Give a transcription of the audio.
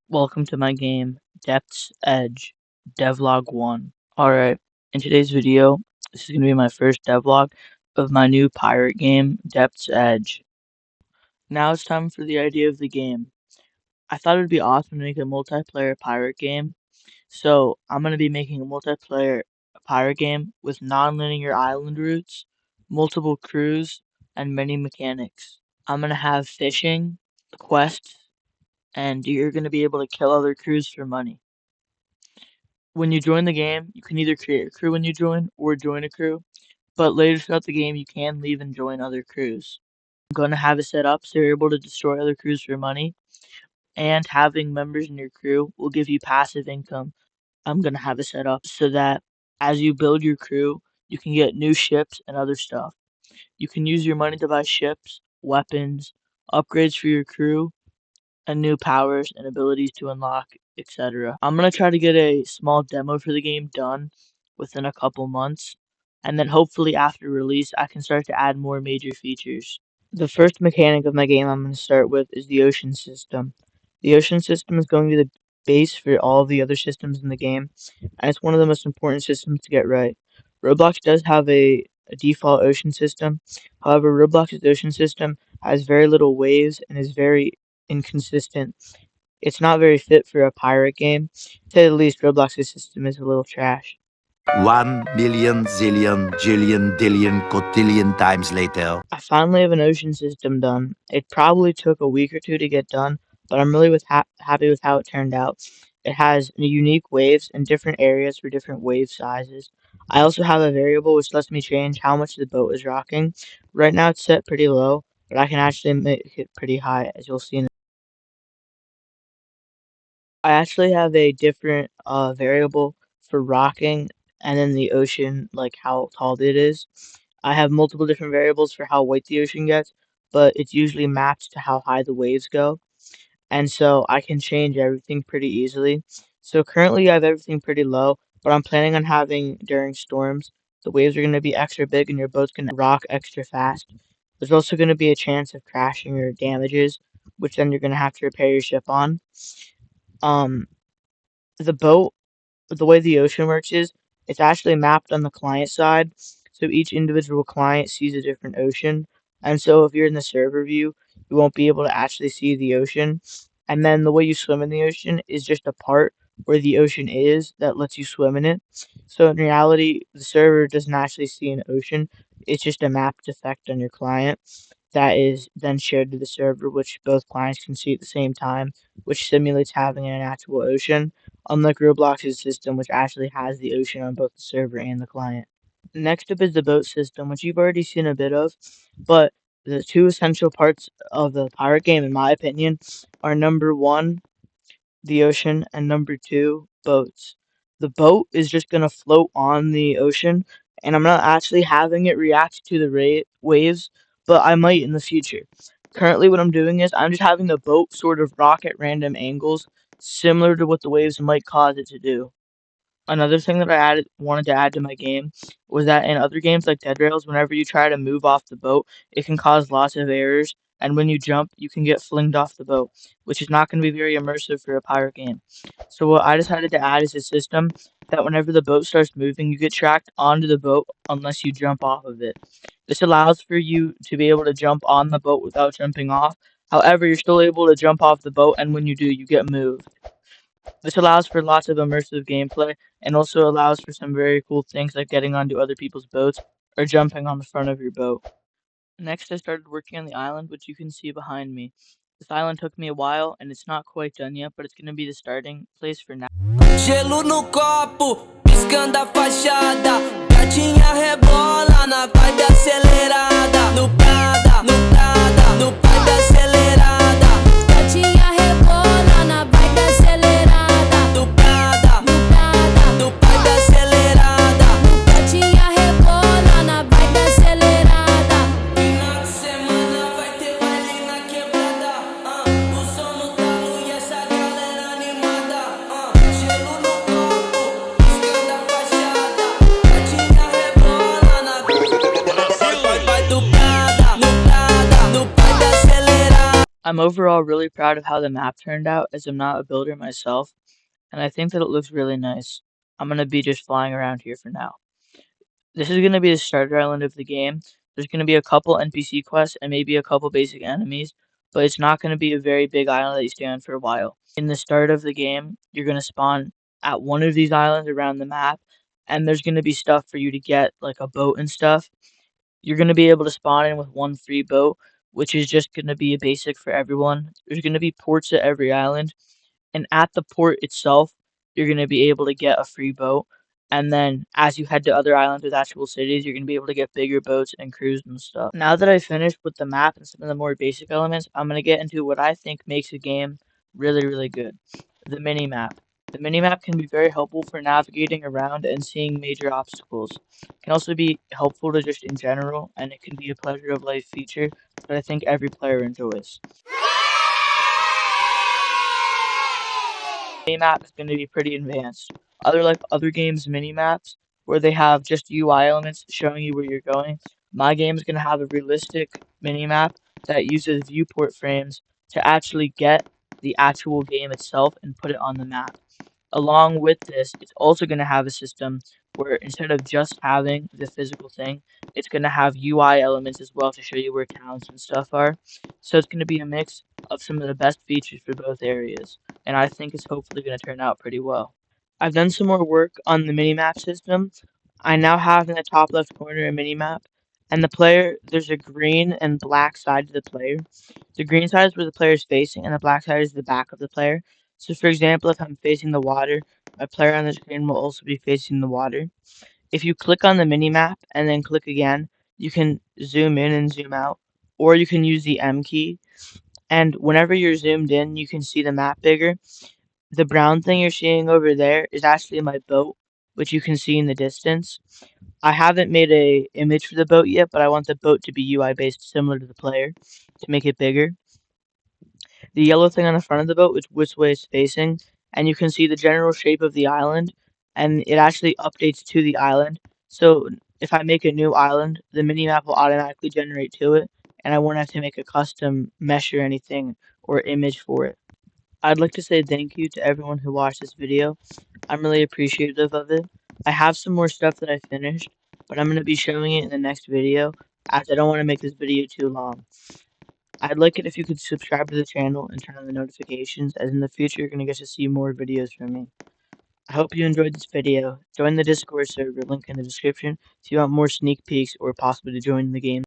Welcome to my game, Depth's Edge, Devlog 1. Alright, in today's video, this is going to be my first devlog of my new pirate game, Depth's Edge. Now it's time for the idea of the game. I thought it would be awesome to make a multiplayer pirate game, so I'm going to be making a multiplayer pirate game with non-linear island routes, multiple crews, and many mechanics. I'm going to have fishing, quests, and you're going to be able to kill other crews for money. When you join the game, you can either create a crew when you join or join a crew, but later throughout the game, you can leave and join other crews. I'm going to have it set up so you're able to destroy other crews for money, and having members in your crew will give you passive income. I'm going to have it set up so that as you build your crew, you can get new ships and other stuff. You can use your money to buy ships, weapons, upgrades for your crew, and new powers and abilities to unlock, etc. I'm going to try to get a small demo for the game done within a couple months, and then hopefully after release I can start to add more major features. The first mechanic of my game I'm going to start with is the ocean system. The ocean system is going to be the base for all of the other systems in the game, and it's one of the most important systems to get right. Roblox does have a default ocean system. However, Roblox's ocean system has very little waves and is very inconsistent. It's not very fit for a pirate game. To say the least, Roblox's system is a little trash. 1,000,000 zillion jillion dillion cotillion times later. I finally have an ocean system done. It probably took a week or two to get done, but I'm really happy with how it turned out. It has unique waves and different areas for different wave sizes. I also have a variable which lets me change how much the boat is rocking. Right now it's set pretty low, but I can actually make it pretty high, as you'll see in I actually have a different variable for rocking and then the ocean, like how tall it is. I have multiple different variables for how white the ocean gets, but it's usually mapped to how high the waves go. And so I can change everything pretty easily. So currently I have everything pretty low, but I'm planning on having during storms, the waves are going to be extra big and your boat's going to rock extra fast. There's also going to be a chance of crashing or damages, which then you're going to have to repair your ship on. The boat, the way the ocean works is it's actually mapped on the client side, so each individual client sees a different ocean. And so if you're in the server view, you won't be able to actually see the ocean. And then the way you swim in the ocean is just a part where the ocean is that lets you swim in it. So in reality, the server doesn't actually see an ocean. It's just a mapped effect on your client that is then shared to the server, which both clients can see at the same time, which simulates having an actual ocean, unlike Roblox's system, which actually has the ocean on both the server and the client. Next up is the boat system, which you've already seen a bit of, but the two essential parts of the pirate game, in my opinion, are number one, the ocean, and number two, boats. The boat is just going to float on the ocean, and I'm not actually having it react to the waves, but I might in the future. Currently what I'm doing is I'm just having the boat sort of rock at random angles, similar to what the waves might cause it to do. Another thing that I wanted to add to my game was that in other games like Dead Rails, whenever you try to move off the boat, it can cause lots of errors, and when you jump, you can get flinged off the boat, which is not going to be very immersive for a pirate game. So what I decided to add is a system that whenever the boat starts moving, you get tracked onto the boat unless you jump off of it. This allows for you to be able to jump on the boat without jumping off. However, you're still able to jump off the boat, and when you do, you get moved. This allows for lots of immersive gameplay and also allows for some very cool things like getting onto other people's boats or jumping on the front of your boat. Next, I started working on the island, which you can see behind me. This island took me a while and it's not quite done yet, but it's going to be the starting place for now. Gelo no copo, piscando a fachada. Gatinha rebola na vibe acelerada. No Prada, no Prada, no vibe acelerada. Gatinha rebola na vibe acelerada. No Prada, no Prada, no vibe acelerada. Gatinha rebola na vibe acelerada. Final de semana vai ter baile na quebrada. O som no talo e essa galera animada. Gelo no copo, piscando a fachada. Gatinha rebola na vai do Prada, no Prada, no vibe acelerada. I'm I'm overall really proud of how the map turned out, as I'm not a builder myself, and I think that it looks really nice. I'm gonna be just flying around here for now. This is gonna be the starter island of the game. There's gonna be a couple NPC quests and maybe a couple basic enemies, but it's not gonna be a very big island that you stay on for a while. In the start of the game, you're gonna spawn at one of these islands around the map, and there's gonna be stuff for you to get, like a boat and stuff. You're gonna be able to spawn in with one free boat, which is just gonna be a basic for everyone. There's gonna be ports at every island, and at the port itself, you're gonna be able to get a free boat. And then as you head to other islands with actual cities, you're gonna be able to get bigger boats and cruise and stuff. Now that I finished with the map and some of the more basic elements, I'm gonna get into what I think makes a game really, really good. The mini map. The mini map can be very helpful for navigating around and seeing major obstacles. It can also be helpful to just in general, and it can be a pleasure of life feature that I think every player enjoys. Map is going to be pretty advanced. Other games mini maps where they have just UI elements showing you where you're going, my game is going to have a realistic mini map that uses viewport frames to actually get the actual game itself and put it on the map. Along with this, it's also going to have a system where instead of just having the physical thing, it's going to have UI elements as well to show you where towns and stuff are. So it's going to be a mix of some of the best features for both areas, and I think it's hopefully going to turn out pretty well. I've done some more work on the minimap system. I now have in the top left corner a minimap, and there's a green and black side to the player. The green side is where the player is facing, and the black side is the back of the player. So for example, if I'm facing the water, my player on the screen will also be facing the water. If you click on the minimap and then click again, you can zoom in and zoom out, or you can use the M key. And whenever you're zoomed in, you can see the map bigger. The brown thing you're seeing over there is actually my boat, which you can see in the distance. I haven't made a image for the boat yet, but I want the boat to be UI based similar to the player to make it bigger. The yellow thing on the front of the boat is which way it's facing, and you can see the general shape of the island, and it actually updates to the island. So if I make a new island, the minimap will automatically generate to it, and I won't have to make a custom mesh or anything or image for it. I'd like to say thank you to everyone who watched this video. I'm really appreciative of it. I have some more stuff that I finished, but I'm going to be showing it in the next video, as I don't want to make this video too long. I'd like it if you could subscribe to the channel and turn on the notifications, as in the future you're going to get to see more videos from me. I hope you enjoyed this video. Join the Discord server, link in the description, if you want more sneak peeks or possibly to join the game.